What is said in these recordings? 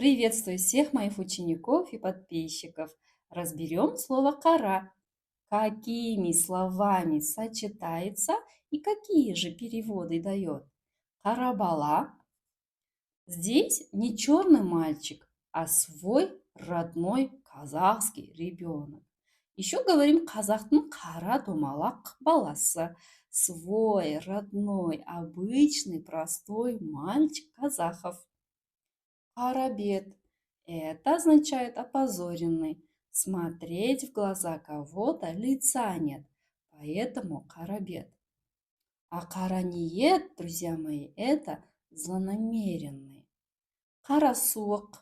Приветствую всех моих учеников и подписчиков. Разберем слово «кора». Какими словами сочетается и какие же переводы дает? Карабала. Здесь не черный мальчик, а свой родной казахский ребенок. Еще говорим казахтың қара домалақ баласы. Свой родной, обычный, простой мальчик казахов. Парабед. Это означает опозоренный. Смотреть в глаза кого-то лица нет. Поэтому карабед. А караниет, друзья мои, это злонамеренный. Карасуық.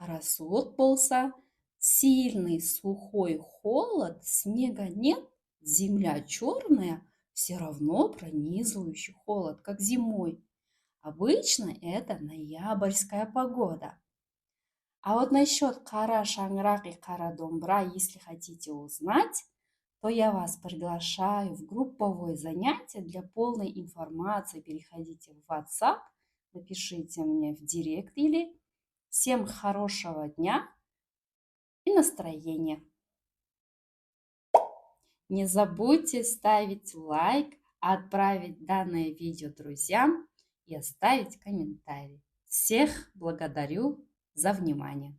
Карасуық болса, сильный сухой холод, снега нет, земля черная, все равно пронизывающий холод, как зимой. Обычно это ноябрьская погода. А вот насчет кара шаңырақ и кара домбра, если хотите узнать, то я вас приглашаю в групповое занятие. Для полной информации переходите в WhatsApp, напишите мне в директ или всем хорошего дня и настроения. Не забудьте ставить лайк, отправить данное видео друзьям и оставить комментарий. Всех благодарю за внимание.